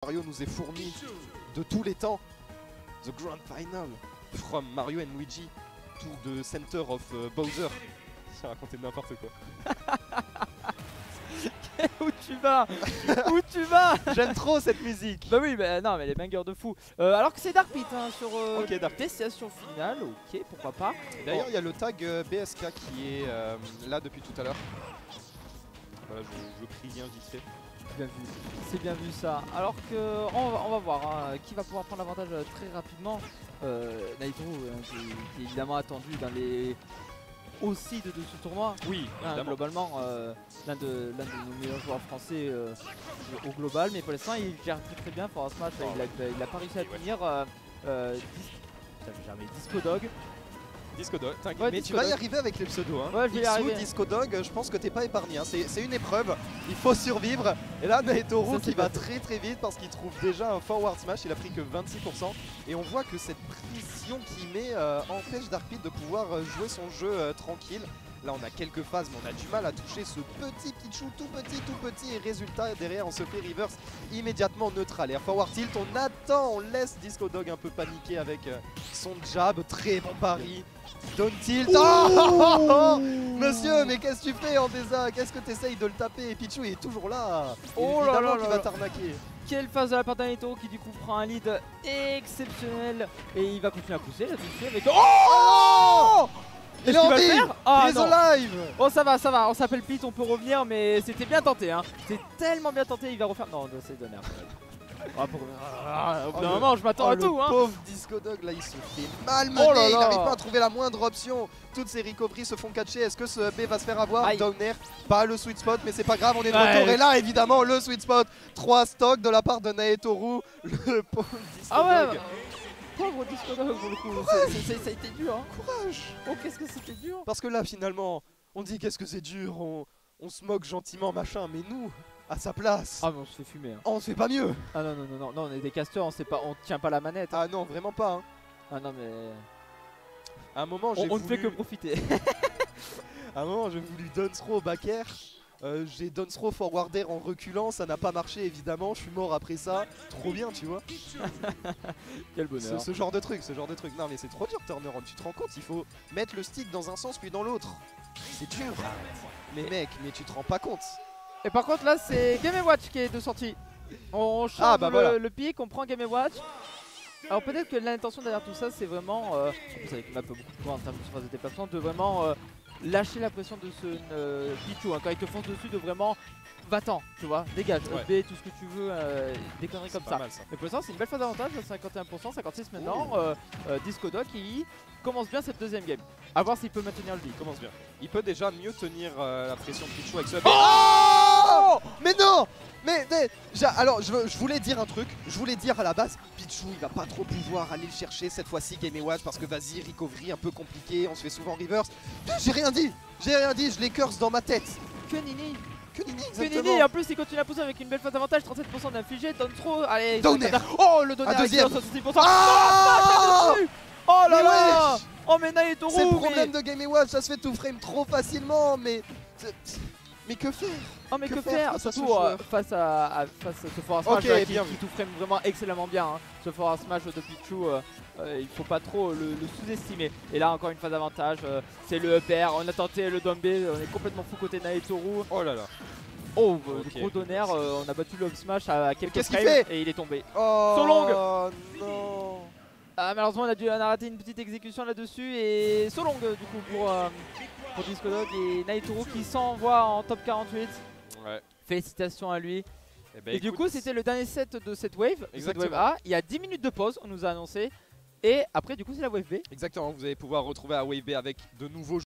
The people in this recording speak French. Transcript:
Mario nous est fourni de tous les temps. The Grand Final from Mario and Luigi to the center of Bowser. J'ai raconté n'importe quoi. Où tu vas? Où tu vas? J'aime trop cette musique. Bah oui, bah non, mais les bangers de fou. Alors que c'est Dark Pit hein, sur Ok, Dark Pit. destination finale, ok, pourquoi pas. D'ailleurs, il y a le tag BSK qui est là depuis tout à l'heure. Voilà, je prie bien vite fait. C'est bien vu ça. Alors que on va voir hein, qui va pouvoir prendre l'avantage très rapidement. Naito qui est évidemment attendu dans les aussi de ce tournoi. Oui, globalement l'un de nos meilleurs joueurs français au global, mais pour l'instant il gère très bien pour un smash. Il a pas réussi à tenir Disco Dog. Disco Dog, t'inquiète, ouais, mais Disco tu vas Dog. y arriver avec les pseudos. Hein. Ouais, je vais y arriver. Disco Dog, je pense que t'es pas épargné. Hein. C'est une épreuve, il faut survivre. Et là, Naetoru qui va très vite parce qu'il trouve déjà un forward smash. Il a pris que 26%. Et on voit que cette pression qu'il met empêche Dark Pit de pouvoir jouer son jeu tranquille. Là, on a quelques phases, mais on a du mal à toucher ce petit Pichu, tout petit. Et résultat, derrière, on se fait reverse immédiatement neutral. Et à forward tilt, on attend, on laisse Disco Dog un peu paniquer avec son jab. Très bon pari. Down tilt. Oh Monsieur, mais qu'est-ce que tu fais en désert? Qu'est-ce que tu essayes de le taper? Et Pichu est toujours là. Oh évidemment là là qu'il va t'arnaquer. Quelle phase de la part d'Anaito qui du coup prend un lead exceptionnel. Et il va continuer à pousser là-dessus avec... Oh Il est en vie. Ah, il est alive. Bon ça va, on s'appelle Pete, on peut revenir, mais c'était bien tenté hein. C'est tellement bien tenté, il va refaire... Non, c'est de merde. Au bout d'un moment, je m'attends à tout hein. Le pauvre Disco Dog là, il se fait malmener, il n'arrive pas à trouver la moindre option. Toutes ses recoveries se font catcher. Est-ce que ce B va se faire avoir? Down air, pas le sweet spot, mais c'est pas grave, on est de retour. Et là, évidemment, le sweet spot. 3 stocks de la part de Naetoru. Le pauvre Disco Dog. Pauvre Disco Dog pour le coup, ça a été dur hein. Courage. Oh qu'est-ce que c'était dur. Parce que là finalement, on dit qu'est-ce que c'est dur, on se moque gentiment machin, mais nous, à sa place, ah mais on se fait fumer hein. On se fait pas mieux. Ah non, on est des casteurs, on tient pas la manette hein. Ah non, vraiment pas hein. Ah non mais... À un moment, on ne fait que profiter. À un moment, j'ai voulu down throw au back air. J'ai down throw forward air en reculant, ça n'a pas marché évidemment, je suis mort après ça. Trop bien, tu vois. Quel bonheur. Ce genre de truc, Non mais c'est trop dur turnaround, tu te rends compte, il faut mettre le stick dans un sens puis dans l'autre. C'est dur. Mais mec, mais tu te rends pas compte. Et par contre là c'est Game & Watch qui est de sortie. On change le pic, on prend Game & Watch. Alors peut-être que l'intention derrière tout ça c'est vraiment, en plus avec une map beaucoup plus grande en termes de surface de déplacement, de vraiment lâcher la pression de ce Pichu hein, quand il te fonce dessus, de vraiment va-t'en, tu vois, dégage, B, tout ce que tu veux, des conneries comme ça. Mais pour l'instant c'est une belle phase d'avantage, 51%, 56 maintenant, Disco Dog qui commence bien cette deuxième game. A voir s'il peut maintenir le lead. Commence bien. Il peut déjà mieux tenir la pression de Pichu avec ce... Oh mais non. Mais alors je voulais dire un truc, je voulais dire à la base, Pichu il va pas trop pouvoir aller le chercher cette fois-ci Game & Watch parce que vas-y, recovery un peu compliqué, on se fait souvent reverse. J'ai rien dit, je les curse dans ma tête. Que nini, exactement. en plus il continue à pousser avec une belle phase d'avantage, 37% d'infligé, down throw, allez, down air. Oh le down air deuxième. 66%. Ah oh là là. Oh mais Naetoru. C'est le problème de Game & Watch, ça se fait tout frame trop facilement, mais que faire? Oh mais que faire? Surtout face à ce forward smash qui tout frame vraiment excellemment bien hein. Ce forward smash de Pichu, il faut pas trop le sous-estimer. Et là encore une phase d'avantage, c'est le up air, on a tenté le down B, on est complètement fou côté Naetoru. Oh là là. Oh le gros donner, on a battu le up smash à quelques frames et il est tombé. Oh So long. Non. Ah, malheureusement on a raté une petite exécution là-dessus et so long du coup pour Disco Dog et Naetoru qui s'envoie en top 48. Ouais. Félicitations à lui. Et du coup c'était le dernier set de cette wave, A. Il y a 10 minutes de pause, on nous a annoncé. Et après du coup c'est la wave B. Exactement, vous allez pouvoir retrouver la wave B avec de nouveaux